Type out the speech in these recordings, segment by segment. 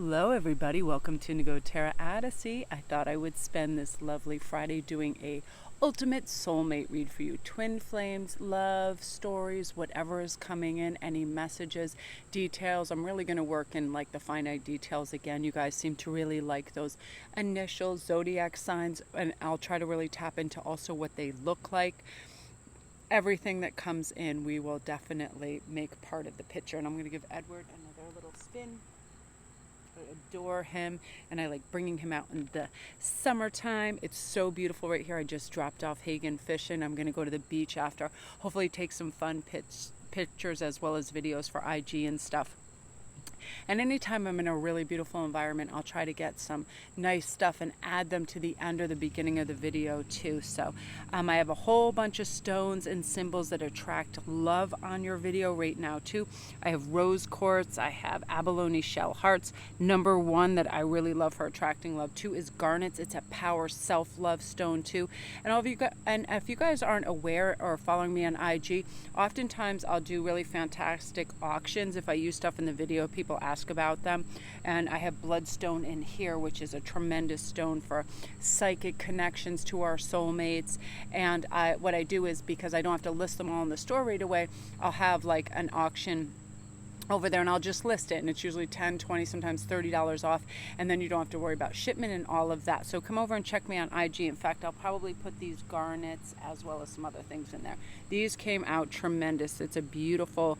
Hello everybody, welcome to Indigo Tarot Odyssey. I thought I would spend this lovely Friday doing a ultimate soulmate read for you. Twin flames, love, stories, whatever is coming in, any messages, details. I'm really going to work in like the finite details again. You guys seem to really like those initials, zodiac signs, and I'll try to really tap into also what they look like. Everything that comes in, we will definitely make part of the picture. And I'm going to give Edward another little spin. I adore him, and I like bringing him out in the summertime. It's so beautiful right here. I just dropped off Hagen fishing. I'm going to go to the beach after. Hopefully take some fun pictures as well as videos for IG and stuff. And anytime I'm in a really beautiful environment, I'll try to get some nice stuff and add them to the end or the beginning of the video too. So I have a whole bunch of stones and symbols that attract love on your video right now too. I have rose quartz, I have abalone shell hearts. Number one that I really love for attracting love too is garnets. It's a power self-love stone too. And if you guys aren't aware or following me on IG, oftentimes I'll do really fantastic auctions. If I use stuff in the video, people ask about them, and I have bloodstone in here, which is a tremendous stone for psychic connections to our soulmates. And what I do is, because I don't have to list them all in the store right away, I'll have like an auction over there and I'll just list it, and it's usually $10, $20, sometimes $30 off, and then you don't have to worry about shipment and all of that. So come over and check me on IG. In fact, I'll probably put these garnets as well as some other things in there. These came out tremendous. It's a beautiful,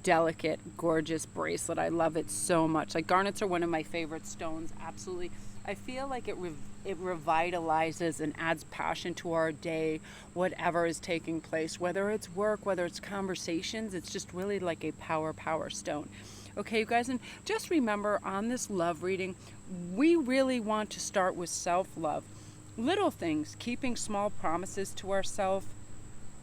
delicate, gorgeous bracelet. I love it so much. Like, garnets are one of my favorite stones. Absolutely. I feel like it revitalizes and adds passion to our day, whatever is taking place, whether it's work, whether it's conversations. It's just really like a power stone. Okay, you guys, and just remember, on this love reading, we really want to start with self-love. Little things, keeping small promises to ourselves,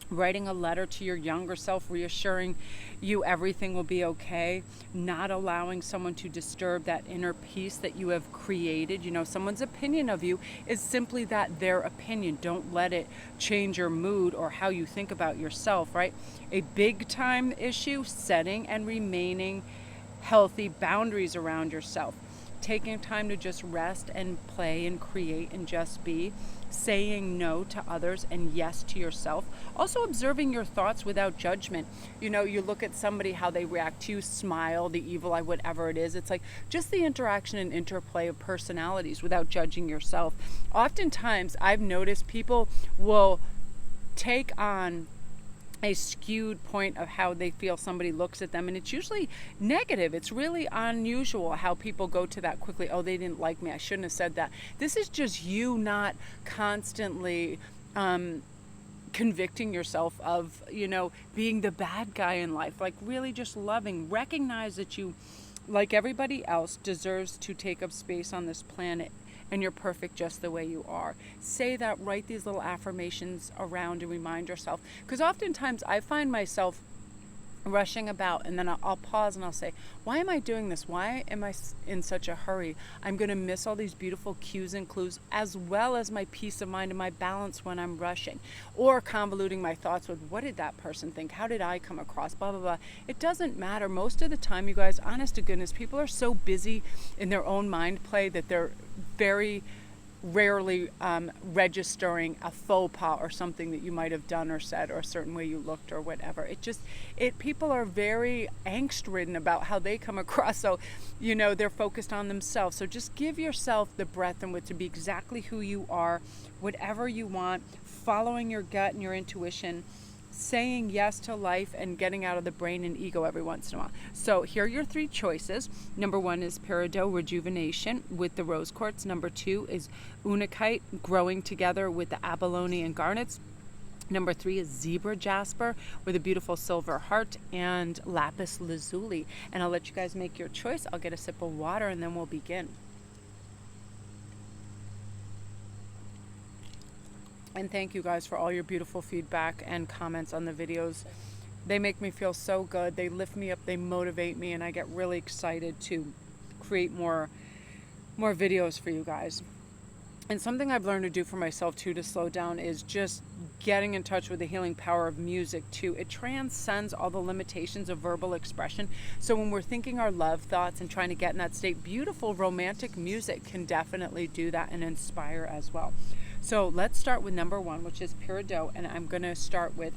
writing a letter to your younger self, reassuring you everything will be okay, not allowing someone to disturb that inner peace that you have created. You know, someone's opinion of you is simply that, their opinion. Don't let it change your mood or how you think about yourself, right? A big time issue, setting and remaining healthy boundaries around yourself. Taking time to just rest and play and create and just be. Saying no to others and yes to yourself. Also observing your thoughts without judgment. You know, you look at somebody, how they react to you, smile, the evil eye, whatever it is. It's like just the interaction and interplay of personalities without judging yourself. Oftentimes, I've noticed people will take on a skewed point of how they feel somebody looks at them, and it's usually negative. It's really unusual how people go to that quickly. Oh, they didn't like me, I shouldn't have said that. This is just you not constantly convicting yourself of, you know, being the bad guy in life. Like, really just loving. Recognize that you, like everybody else, deserves to take up space on this planet, and you're perfect just the way you are. Say that, write these little affirmations around and remind yourself. Because oftentimes I find myself rushing about, and then I'll pause and I'll say, why am I doing this? Why am I in such a hurry? I'm going to miss all these beautiful cues and clues, as well as my peace of mind and my balance when I'm rushing. Or convoluting my thoughts with, what did that person think? How did I come across? Blah, blah, blah. It doesn't matter. Most of the time, you guys, honest to goodness, people are so busy in their own mind play that they're very rarely registering a faux pas or something that you might have done or said, or a certain way you looked or whatever. People are very angst ridden about how they come across. So, you know, they're focused on themselves. So just give yourself the breadth and width to be exactly who you are, whatever you want, following your gut and your intuition, saying yes to life, and getting out of the brain and ego every once in a while. So here are your three choices. Number one is peridot, rejuvenation, with the rose quartz. Number two is unakite, growing together with the abalone and garnets. Number three is zebra jasper with a beautiful silver heart, and lapis lazuli. And I'll let you guys make your choice. I'll get a sip of water and then we'll begin. And thank you guys for all your beautiful feedback and comments on the videos. They make me feel so good. They lift me up, they motivate me, and I get really excited to create more videos for you guys. And something I've learned to do for myself too to slow down is just getting in touch with the healing power of music too. It transcends all the limitations of verbal expression. So when we're thinking our love thoughts and trying to get in that state, beautiful romantic music can definitely do that and inspire as well. So let's start with number 1, which is Peridot, and I'm going to start with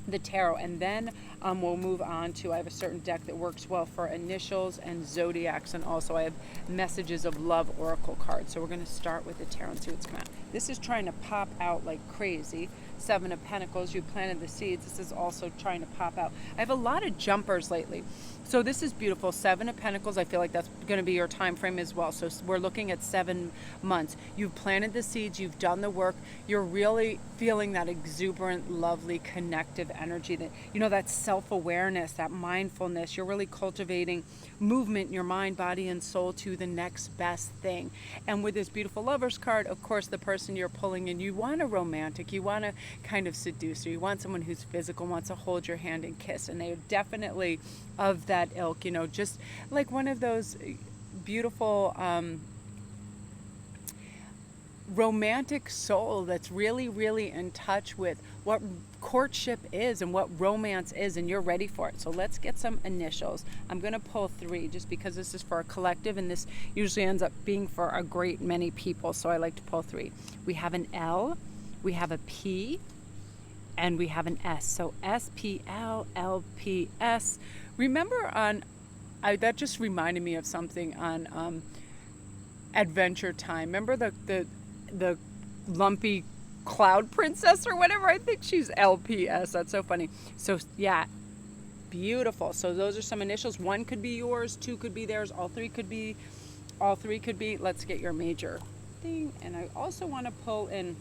the tarot, and then we'll move on to, I have a certain deck that works well for initials and zodiacs, and also I have messages of love oracle cards. So we're going to start with the tarot and see what's coming out. This is trying to pop out like crazy. 7 of Pentacles, you planted the seeds. This is also trying to pop out. I have a lot of jumpers lately. So this is beautiful. 7 of Pentacles, I feel like that's going to be your time frame as well. So we're looking at 7 months. You've planted the seeds, you've done the work. You're really feeling that exuberant, lovely, connective energy, that, you know, that self-awareness, that mindfulness. You're really cultivating movement in your mind, body, and soul to the next best thing. And with this beautiful Lovers card, of course, the person you're pulling in, you want a romantic, you want a kind of seducer, you want someone who's physical, wants to hold your hand and kiss, and they're definitely of that ilk, you know, just like one of those beautiful romantic soul that's really, really in touch with what courtship is and what romance is, and you're ready for it. So let's get some initials. I'm going to pull 3 just because this is for a collective, and this usually ends up being for a great many people, so I like to pull 3. We have an L, we have a P, and we have an S. So SPLLPS. Remember on, that just reminded me of something on Adventure Time. Remember the lumpy cloud princess or whatever? I think she's LPS. That's so funny. So yeah, beautiful. So those are some initials. 1 could be yours, 2 could be theirs, all 3 could be. Let's get your major thing. And I also want to pull in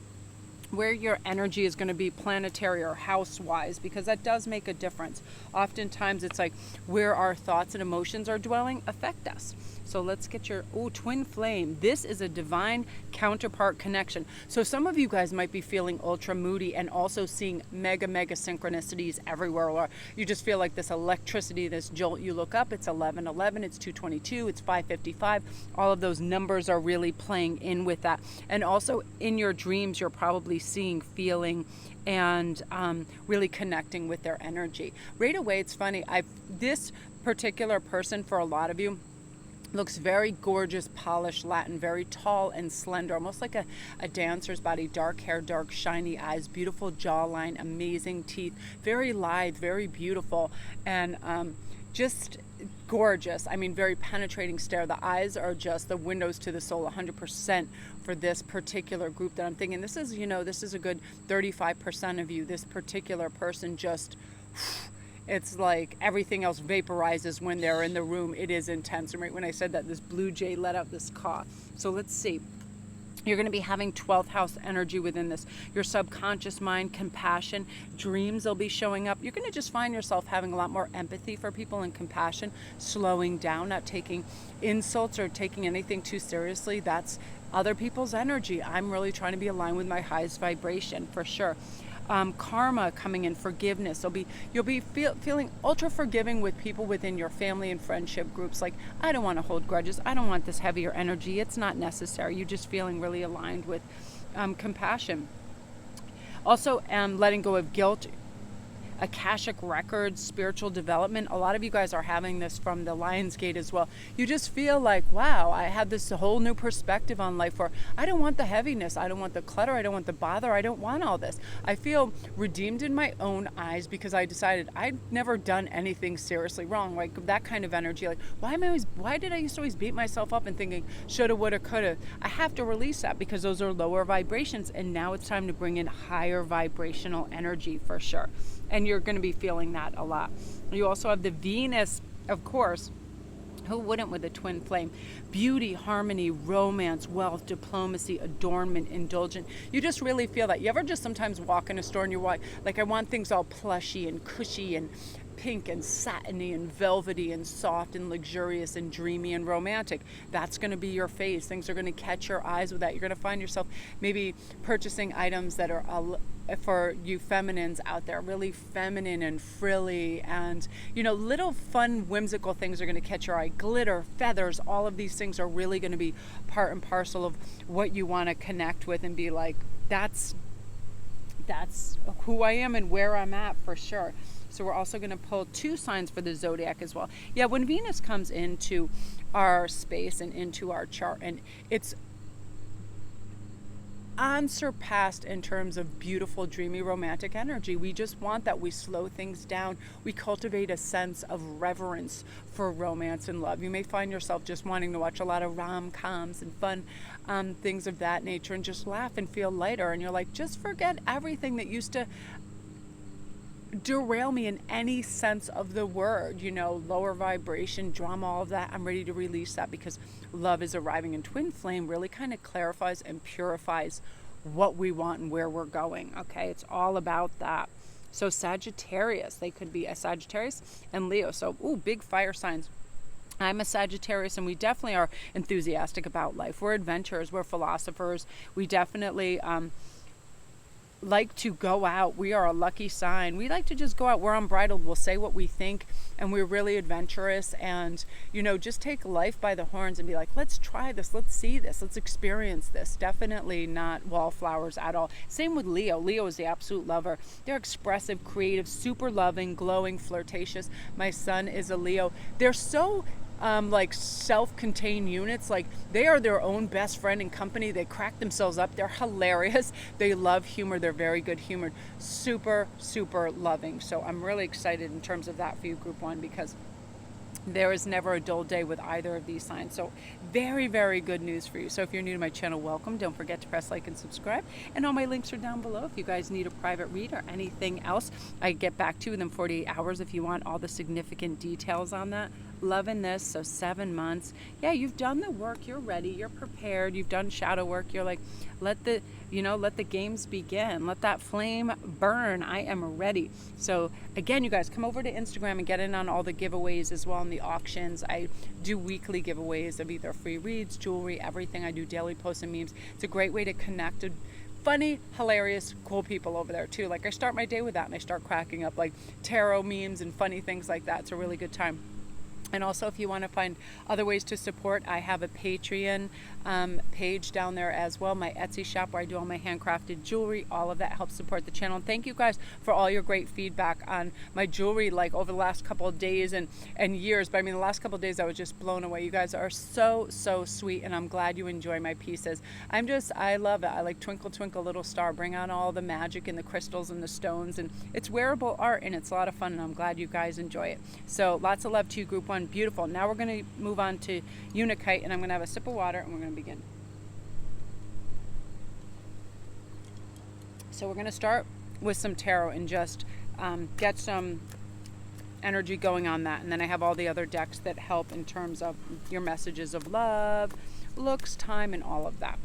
where your energy is going to be planetary or house-wise, because that does make a difference. Oftentimes it's like where our thoughts and emotions are dwelling affect us. So let's get your, twin flame. This is a divine counterpart connection. So some of you guys might be feeling ultra moody and also seeing mega synchronicities everywhere. Or you just feel like this electricity, this jolt. You look up, it's 11:11, it's 2:22, it's 5:55. All of those numbers are really playing in with that. And also in your dreams, you're probably seeing, feeling, and really connecting with their energy. Right away, it's funny. This particular person, for a lot of you, looks very gorgeous, polished Latin, very tall and slender, almost like a dancer's body. Dark hair, dark shiny eyes, beautiful jawline, amazing teeth, very lithe, very beautiful, and just gorgeous. I mean, very penetrating stare. The eyes are just the windows to the soul, 100% for this particular group that I'm thinking. This is, this is a good 35% of you. This particular person just, it's like everything else vaporizes when they're in the room. It is intense. And right when I said that, this blue jay let out this caw. So let's see. You're going to be having 12th house energy within this. Your subconscious mind, compassion, dreams will be showing up. You're going to just find yourself having a lot more empathy for people and compassion, slowing down, not taking insults or taking anything too seriously. That's other people's energy. I'm really trying to be aligned with my highest vibration for sure. Karma coming in, forgiveness. You'll be feeling ultra forgiving with people within your family and friendship groups. Like, I don't want to hold grudges. I don't want this heavier energy. It's not necessary. You're just feeling really aligned with compassion. Also, letting go of guilt, Akashic records, spiritual development. A lot of you guys are having this from the Lion's Gate as well. You just feel like, wow, I have this whole new perspective on life where I don't want the heaviness, I don't want the clutter, I don't want the bother, I don't want all this. I feel redeemed in my own eyes because I decided I'd never done anything seriously wrong. Like that kind of energy, like why did I used to always beat myself up and thinking shoulda, woulda, coulda? I have to release that because those are lower vibrations, and now it's time to bring in higher vibrational energy for sure. And you're going to be feeling that a lot. You also have the Venus, of course. Who wouldn't with a twin flame? Beauty, harmony, romance, wealth, diplomacy, adornment, indulgent. You just really feel that. You ever just sometimes walk in a store and you're like, I want things all plushy and cushy and pink and satiny and velvety and soft and luxurious and dreamy and romantic. That's going to be your phase. Things are going to catch your eyes with that. You're going to find yourself maybe purchasing items that are for you feminines out there, really feminine and frilly, and little fun whimsical things are going to catch your eye. Glitter, feathers, all of these things are really going to be part and parcel of what you want to connect with and be like, that's who I am and where I'm at for sure. So we're also going to pull 2 signs for the zodiac as well. Yeah, when Venus comes into our space and into our chart, and it's unsurpassed in terms of beautiful, dreamy, romantic energy. We just want that. We slow things down. We cultivate a sense of reverence for romance and love. You may find yourself just wanting to watch a lot of rom-coms and fun things of that nature and just laugh and feel lighter. And you're like, just forget everything that used to derail me in any sense of the word, lower vibration, drama, all of that. I'm ready to release that because love is arriving, and twin flame really kind of clarifies and purifies what we want and where we're going. Okay, it's all about that. So Sagittarius, they could be a Sagittarius and Leo. So big fire signs. I'm a Sagittarius, and we definitely are enthusiastic about life. We're adventurers, we're philosophers. We definitely like to go out. We are a lucky sign. We like to just go out. We're unbridled. We'll say what we think, and we're really adventurous, and just take life by the horns and be like, let's try this, let's see this, let's experience this. Definitely not wallflowers at all. Same with Leo. Leo is the absolute lover. They're expressive, creative, super loving, glowing, flirtatious. My son is a Leo. They're so like self-contained units. Like, they are their own best friend and company. They crack themselves up. They're hilarious. They love humor. They're very good humored. Super, super loving. So I'm really excited in terms of that for you, Group 1, because there is never a dull day with either of these signs. So very, very good news for you. So if you're new to my channel, welcome. Don't forget to press like and subscribe. And all my links are down below. If you guys need a private read or anything else, I get back to you within 48 hours if you want all the significant details on that. Loving this. So 7 months. Yeah, you've done the work. You're ready. You're prepared. You've done shadow work. You're like, let the games begin. Let that flame burn. I am ready. So again, you guys, come over to Instagram and get in on all the giveaways as well, and the auctions. I do weekly giveaways of either free reads, jewelry, everything. I do daily posts and memes. It's a great way to connect with funny, hilarious, cool people over there too. Like, I start my day with that, and I start cracking up like tarot memes and funny things like that. It's a really good time. And also, if you want to find other ways to support, I have a Patreon page down there as well. My Etsy shop where I do all my handcrafted jewelry. All of that helps support the channel. And thank you guys for all your great feedback on my jewelry, like over the last couple of days and years. But I mean, the last couple of days I was just blown away. You guys are so, so sweet, and I'm glad you enjoy my pieces. I love it. I like Twinkle Twinkle Little Star. Bring out all the magic and the crystals and the stones. And it's wearable art, and it's a lot of fun, and I'm glad you guys enjoy it. So lots of love to you, Group 1. Beautiful. Now we're going to move on to Unakite, and I'm going to have a sip of water, and we're going to begin. So we're going to start with some tarot and just get some energy going on that, and then I have all the other decks that help in terms of your messages of love, looks, time, and all of that.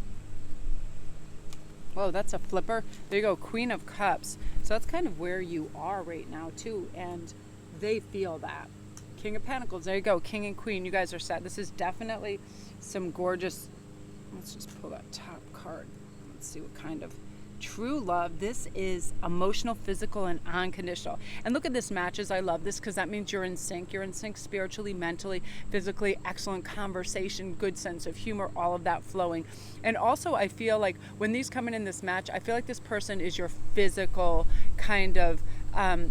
Whoa, that's a flipper. There you go, Queen of Cups. So that's kind of where you are right now too, and they feel that. King of Pentacles, there you go, King and Queen, you guys are set. This is definitely some gorgeous, let's just pull that top card. Let's see what kind of true love. This is emotional, physical, and unconditional. And look at this matches. I love this because that means you're in sync. You're in sync spiritually, mentally, physically, excellent conversation, good sense of humor, all of that flowing. And also, I feel like when these come in this match, I feel like this person is your physical kind of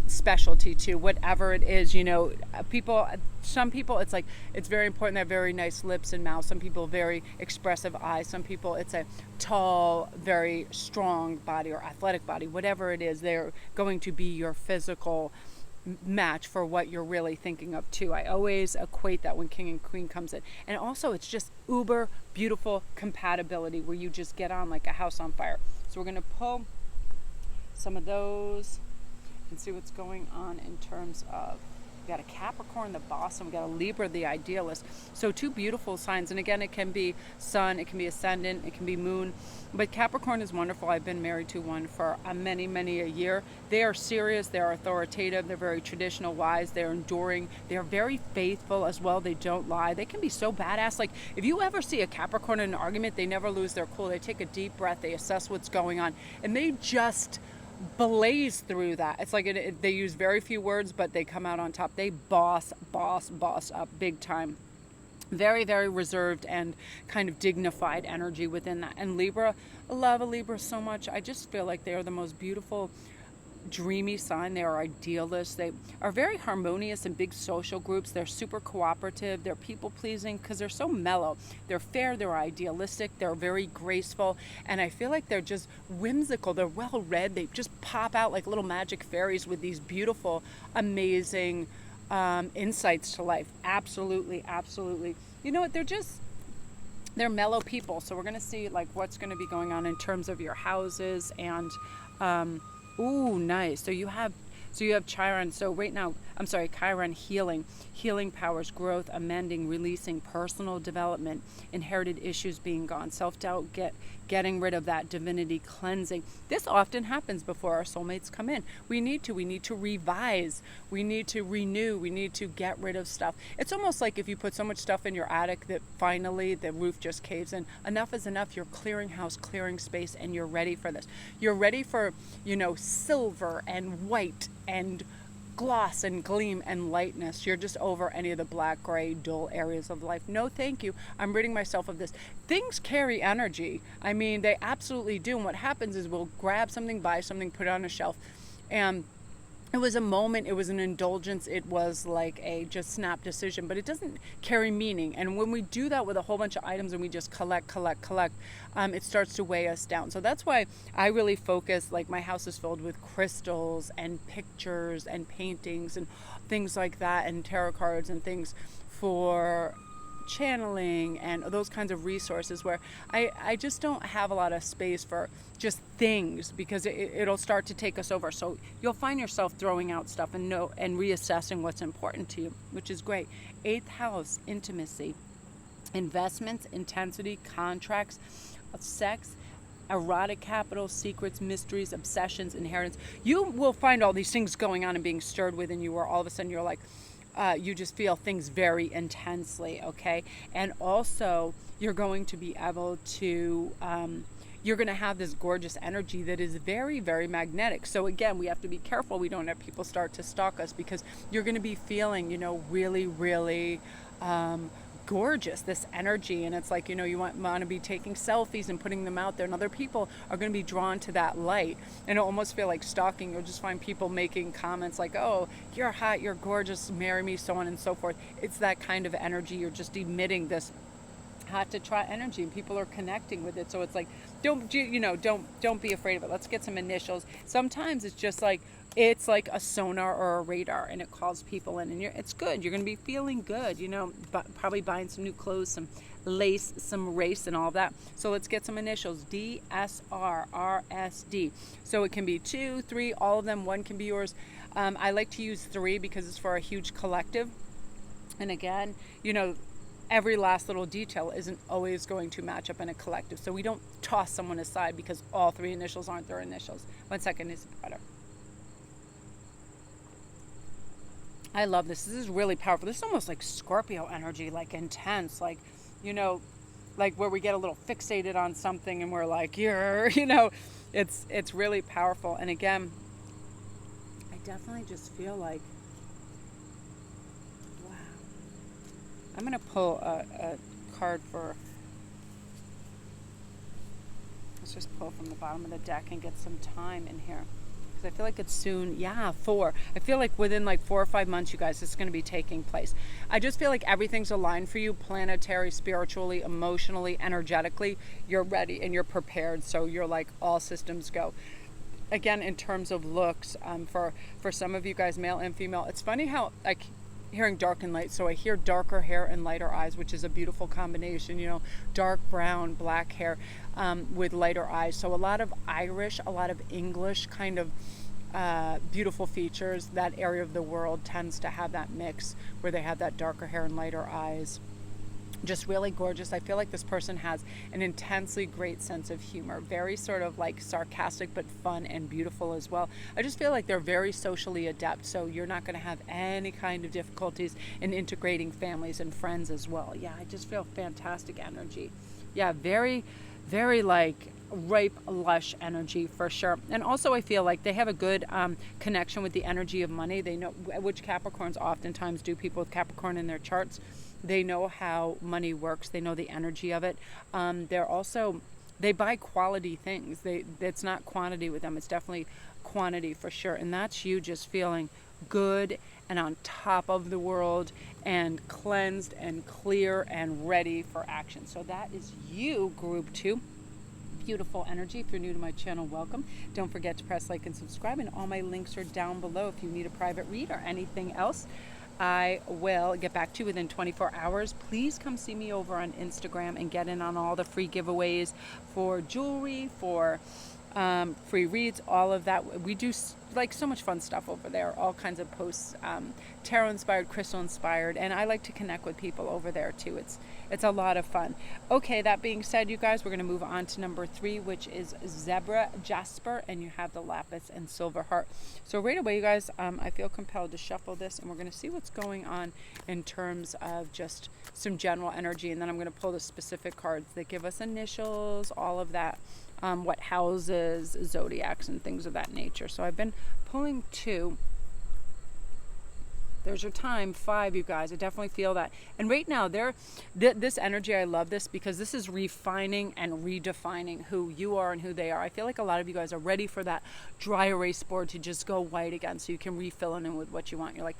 specialty too, whatever it is. Some people it's like it's very important. They have very nice lips and mouth. Some people very expressive eyes. Some people it's a tall, very strong body or athletic body. Whatever it is, they're going to be your physical match for what you're really thinking of too. I always equate that when King and Queen comes in. And also, it's just uber beautiful compatibility where you just get on like a house on fire. So we're going to pull some of those and see what's going on in terms of got a Capricorn, the boss, and we got a Libra, the idealist. So two beautiful signs. And again, it can be sun, it can be ascendant, it can be moon. But Capricorn is wonderful. I've been married to one for many a year. They are serious, they're authoritative, they're very traditional, wise, they're enduring, they're very faithful as well. They don't lie. They can be so badass. Like if you ever see a Capricorn in an argument, they never lose their cool. They take a deep breath, they assess what's going on, and they just blaze through that. It's like they use very few words, but they come out on top. They boss up big time. Very, very reserved and kind of dignified energy within that. And Libra, I love a Libra so much. I just feel like they are the most beautiful, dreamy sign. They are idealists. They are very harmonious in big social groups. They're super cooperative. They're people pleasing because they're so mellow. They're fair. They're idealistic. They're very graceful. And I feel like they're just whimsical. They're well read. They just pop out like little magic fairies with these beautiful, amazing insights to life. Absolutely. You know what? They're mellow people. So we're going to see like what's going to be going on in terms of your houses and ooh, nice. So you have Chiron. So right now, Chiron, healing powers, growth, amending, releasing, personal development, inherited issues being gone, self-doubt, getting rid of that, divinity, cleansing. This often happens before our soulmates come in. We need to revise, we need to renew, we need to get rid of stuff. It's almost like if you put so much stuff in your attic that finally the roof just caves in. Enough is enough. You're clearing house, clearing space, and you're ready for this. You're ready for, silver and white and gloss and gleam and lightness. You're just over any of the black, gray, dull areas of life. No, thank you. I'm ridding myself of this. Things carry energy. I mean, they absolutely do. And what happens is we'll grab something, buy something, put it on a shelf, and it was a moment, it was an indulgence, it was like a just snap decision, but it doesn't carry meaning. And when we do that with a whole bunch of items and we just collect, it starts to weigh us down. So that's why I really focus, like my house is filled with crystals and pictures and paintings and things like that, and tarot cards and things for channeling and those kinds of resources, where I just don't have a lot of space for just things, because it'll start to take us over. So you'll find yourself throwing out stuff and reassessing what's important to you, which is great. 8th house, intimacy, investments, intensity, contracts, sex, erotic capital, secrets, mysteries, obsessions, inheritance. You will find all these things going on and being stirred within you, where all of a sudden you're like, you just feel things very intensely, okay? And also, you're going to be able to, you're going to have this gorgeous energy that is very, very magnetic. So again, we have to be careful we don't have people start to stalk us, because you're going to be feeling, really, really gorgeous, this energy. And it's like, you want to be taking selfies and putting them out there, and other people are going to be drawn to that light, and it'll almost feel like stalking. You'll just find people making comments like, oh, you're hot, you're gorgeous, marry me, so on and so forth. It's that kind of energy. You're just emitting this hot to trot energy, and people are connecting with it. So it's like, don't be afraid of it. Let's get some initials. Sometimes it's just like, it's like a sonar or a radar, and it calls people in, and it's good. You're going to be feeling good, but probably buying some new clothes, some lace, some race, and all of that. So let's get some initials. D, S, R, R, S, D. So it can be 2, 3, all of them. One can be yours. I like to use 3 because it's for a huge collective. And again, every last little detail isn't always going to match up in a collective. So we don't toss someone aside because all 3 initials aren't their initials. 1 second is better. I love this. This is really powerful. This is almost like Scorpio energy, like intense, like, like where we get a little fixated on something and we're like, it's really powerful. And again, I definitely just feel like, wow. I'm going to pull a card let's just pull from the bottom of the deck and get some time in here. I feel like it's soon. 4. I feel like within like 4 or 5 months, you guys, it's going to be taking place. I just feel like everything's aligned for you, planetary, spiritually, emotionally, energetically. You're ready and you're prepared. So you're like all systems go. Again, in terms of looks, for some of you guys, male and female, it's funny how hearing dark and light. So I hear darker hair and lighter eyes, which is a beautiful combination, dark brown, black hair with lighter eyes. So a lot of Irish, a lot of English kind of beautiful features. That area of the world tends to have that mix where they have that darker hair and lighter eyes. Just really gorgeous. I feel like this person has an intensely great sense of humor, very sort of like sarcastic but fun and beautiful as well. I just feel like they're very socially adept, so you're not going to have any kind of difficulties in integrating families and friends as well. Yeah, I just feel fantastic energy. Yeah, very, very like ripe, lush energy for sure. And also I feel like they have a good connection with the energy of money. They know, which Capricorns oftentimes do, people with Capricorn in their charts. They know how money works. They know the energy of it. They buy quality things. It's not quantity with them. It's definitely quantity for sure. And that's you just feeling good and on top of the world and cleansed and clear and ready for action. So that is you, group 2. Beautiful energy. If you're new to my channel, welcome. Don't forget to press like and subscribe, and all my links are down below if you need a private read or anything else. I will get back to you within 24 hours. Please come see me over on Instagram and get in on all the free giveaways for jewelry, for free reads, all of that. We do like so much fun stuff over there, all kinds of posts, tarot inspired, crystal inspired, and I like to connect with people over there too. It's a lot of fun. Okay, that being said, you guys, we're going to move on to number 3, which is Zebra Jasper, and you have the Lapis and Silver Heart. So right away, you guys, I feel compelled to shuffle this, and we're going to see what's going on in terms of just some general energy, and then I'm going to pull the specific cards that give us initials, all of that, what houses, zodiacs, and things of that nature. So I've been pulling 2. There's your time, 5, you guys. I definitely feel that. And right now, this energy, I love this because this is refining and redefining who you are and who they are. I feel like a lot of you guys are ready for that dry erase board to just go white again so you can refill in with what you want. You're like,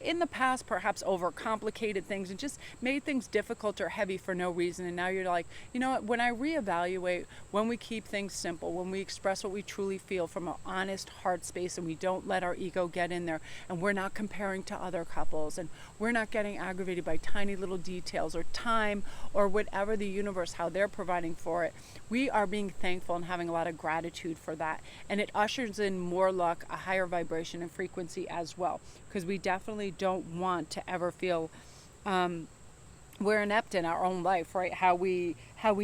in the past, perhaps overcomplicated things and just made things difficult or heavy for no reason. And now you're like, you know what, when I reevaluate, when we keep things simple, when we express what we truly feel from an honest heart space and we don't let our ego get in there, and we're not comparing to other couples, and we're not getting aggravated by tiny little details or time or whatever the universe, how they're providing for it, we are being thankful and having a lot of gratitude for that. And it ushers in more luck, a higher vibration and frequency as well, because we definitely don't want to ever feel we're inept in our own life, right? How we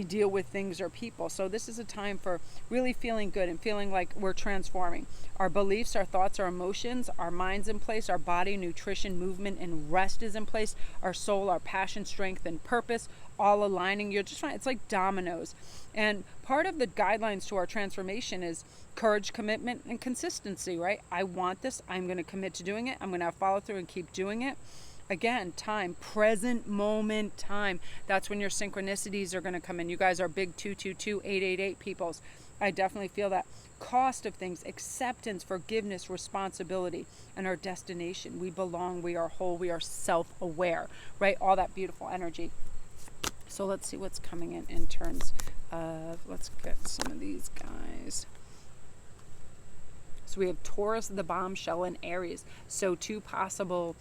deal with things or people. So this is a time for really feeling good and feeling like we're transforming. Our beliefs, our thoughts, our emotions, our mind's in place, our body, nutrition, movement, and rest is in place. Our soul, our passion, strength, and purpose, all aligning. You're just fine. It's like dominoes. And part of the guidelines to our transformation is courage, commitment, and consistency, right? I want this. I'm going to commit to doing it. I'm going to follow through and keep doing it. Again, time, present moment time. That's when your synchronicities are going to come in. You guys are big 222, 888 peoples. I definitely feel that. Cost of things, acceptance, forgiveness, responsibility, and our destination. We belong, we are whole, we are self-aware, right? All that beautiful energy. So let's see what's coming in terms of, let's get some of these guys. So we have Taurus, the bombshell, and Aries. So 2 possible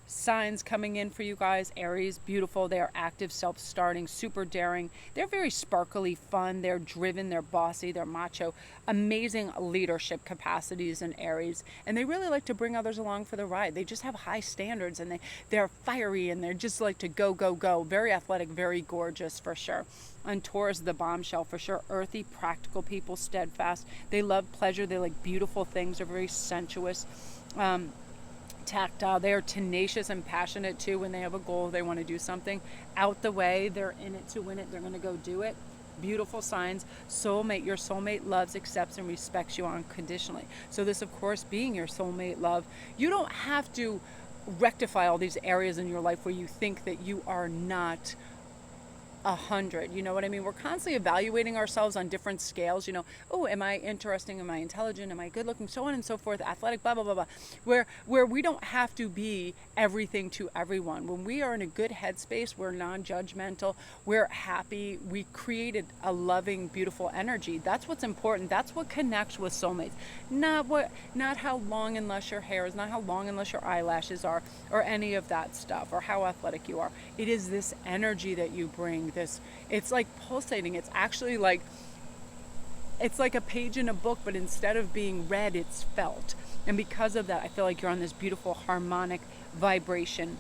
signs coming in for you guys. Aries, beautiful. They are active, self-starting, super daring. They're very sparkly, fun. They're driven. They're bossy. They're macho. Amazing leadership capacities in Aries. And they really like to bring others along for the ride. They just have high standards, and they're fiery, and they're just like to go, go, go. Very athletic, very gorgeous for sure. On Taurus, the bombshell for sure. Earthy, practical people, steadfast. They love pleasure. They like beautiful things. They're very sensuous. Tactile. They are tenacious and passionate too. When they have a goal, they want to do something out the way. They're in it to win it. They're going to go do it. Beautiful signs. Soulmate. Your soulmate loves, accepts, and respects you unconditionally. So this, of course, being your soulmate love, you don't have to rectify all these areas in your life where you think that you are not 100. You know what I mean? We're constantly evaluating ourselves on different scales. You know, oh, am I interesting? Am I intelligent? Am I good looking? So on and so forth. Athletic, blah, blah, blah, blah. Where we don't have to be everything to everyone. When we are in a good headspace, we're non-judgmental. We're happy. We created a loving, beautiful energy. That's what's important. That's what connects with soulmates. Not how long and lush your hair is, not how long and lush your eyelashes are, or any of that stuff, or how athletic you are. It is this energy that you bring. It's like pulsating. It's actually like it's like a page in a book, but instead of being read, it's felt. And because of that, I feel like you're on this beautiful harmonic vibration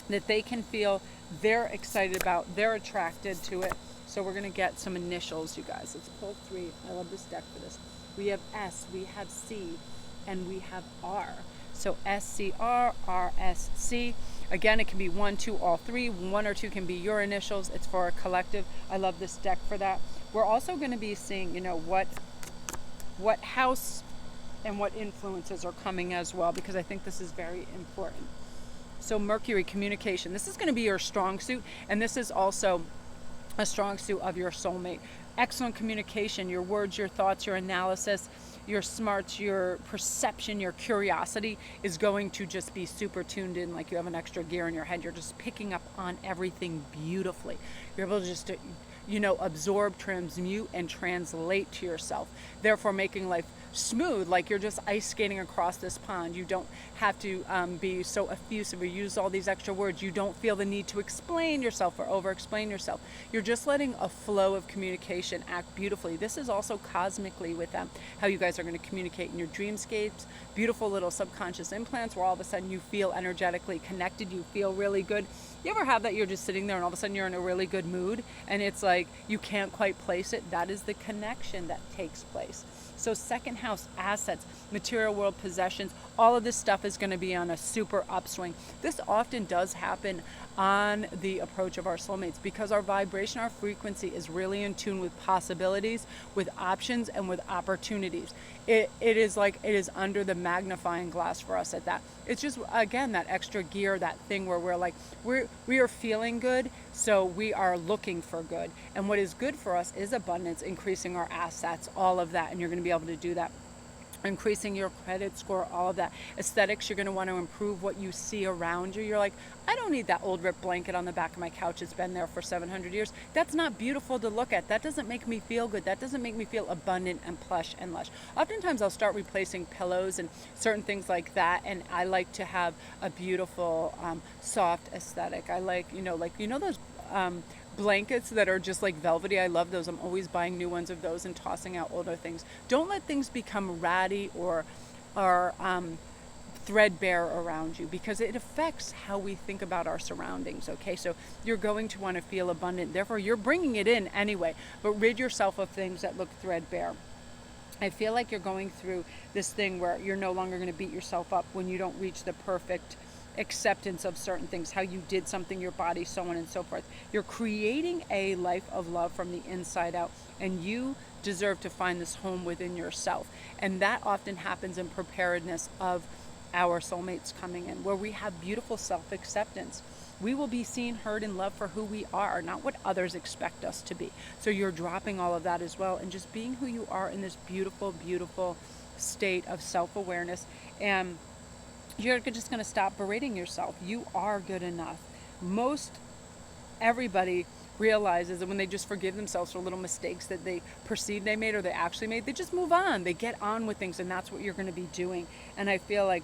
that they can feel, they're excited about, they're attracted to it. So we're going to get some initials, you guys. Let's pull 3. I love this deck for this. We have S, we have C, and we have R. So SCR, RSC. Again, it can be 1, 2, all 3. 1 or 2 can be your initials. It's for a collective. I love this deck for that. We're also going to be seeing, what house and what influences are coming as well, because I think this is very important. So Mercury, communication. This is going to be your strong suit, and this is also a strong suit of your soulmate. Excellent communication, your words, your thoughts, your analysis, your smarts, your perception, your curiosity is going to just be super tuned in, like you have an extra gear in your head. You're just picking up on everything beautifully. You're able to just absorb, transmute, and translate to yourself, therefore making life smooth, like you're just ice skating across this pond. You don't have to be so effusive or use all these extra words. You don't feel the need to explain yourself or over-explain yourself. You're just letting a flow of communication act beautifully. This is also cosmically with them, how you guys are going to communicate in your dreamscapes. Beautiful little subconscious implants where all of a sudden you feel energetically connected, you feel really good. You ever have that? You're just sitting there and all of a sudden you're in a really good mood and it's like you can't quite place it. That is the connection that takes place. So second house, assets, material world, possessions, all of this stuff is going to be on a super upswing. This often does happen on the approach of our soulmates because our vibration, our frequency is really in tune with possibilities, with options, and with opportunities. It is under the magnifying glass for us at that. It's just, again, that extra gear, that thing where we're like, we are feeling good, so we are looking for good. And what is good for us is abundance, increasing our assets, all of that. And you're going to be able to do that. Increasing your credit score, all of that. Aesthetics, you're going to want to improve what you see around you. You're like, I don't need that old ripped blanket on the back of my couch. It's been there for 700 years. That's not beautiful to look at. That doesn't make me feel good. That doesn't make me feel abundant and plush and lush. Oftentimes I'll start replacing pillows and certain things like that, and I like to have a beautiful soft aesthetic. I like, those blankets that are just like velvety. I love those. I'm always buying new ones of those and tossing out older things. Don't let things become ratty or threadbare around you, because it affects how we think about our surroundings. Okay, so you're going to want to feel abundant, therefore you're bringing it in anyway, but rid yourself of things that look threadbare. I feel like you're going through this thing where you're no longer going to beat yourself up when you don't reach the perfect acceptance of certain things, how you did something, your body, so on and so forth. You're creating a life of love from the inside out, and you deserve to find this home within yourself. And that often happens in preparedness of our soulmates coming in, where we have beautiful self-acceptance. We will be seen, heard, and loved for who we are, not what others expect us to be. So you're dropping all of that as well and just being who you are in this beautiful, beautiful state of self-awareness. And you're just going to stop berating yourself. You are good enough. Everybody realizes that when they just forgive themselves for little mistakes that they perceive they made or they actually made, they just move on. They get on with things, and that's what you're going to be doing. And I feel like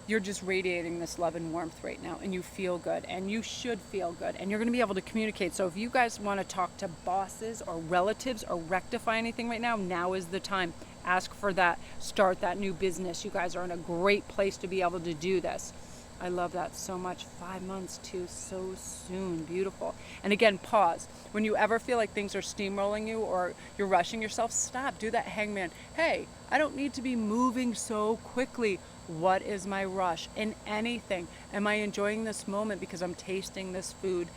you're just radiating this love and warmth right now, and you feel good, and you should feel good, and you're going to be able to communicate. So if you guys want to talk to bosses or relatives or rectify anything right now, now is the time. Ask for that. Start that new business. You guys are in a great place to be able to do this. I love that so much. 5 months too, so soon. Beautiful. And again, pause. When you ever feel like things are steamrolling you or you're rushing yourself, stop. Do that hangman. Hey, I don't need to be moving so quickly. What is my rush in anything? Am I enjoying this moment because I'm tasting this food?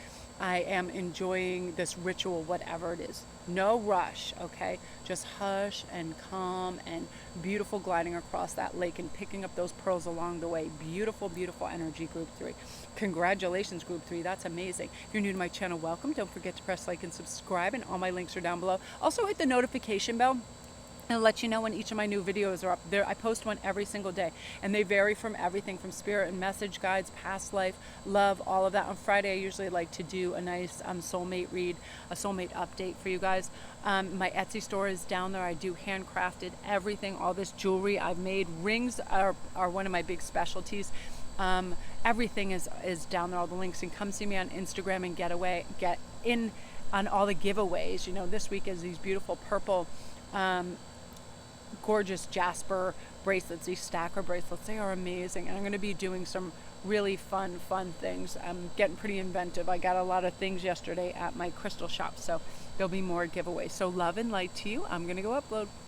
I am enjoying this ritual, whatever it is. No rush, okay? Just hush and calm and beautiful gliding across that lake and picking up those pearls along the way. Beautiful, beautiful energy, Group 3. Congratulations, Group 3. That's amazing. If you're new to my channel, welcome. Don't forget to press like and subscribe, and all my links are down below. Also, hit the notification bell. I'll let you know when each of my new videos are up. There, I post one every single day, and they vary from everything from spirit and message guides, past life, love, all of that. On Friday, I usually like to do a nice soulmate read, a soulmate update for you guys. My Etsy store is down there. I do handcrafted everything, all this jewelry I've made. Rings are one of my big specialties. Everything is down there, all the links, and come see me on Instagram and get in on all the giveaways. This week is these beautiful purple gorgeous jasper bracelets, these stacker bracelets. They are amazing, and I'm going to be doing some really fun things. I'm getting pretty inventive. I got a lot of things yesterday at my crystal shop, so there'll be more giveaways. So love and light to you. I'm going to go upload.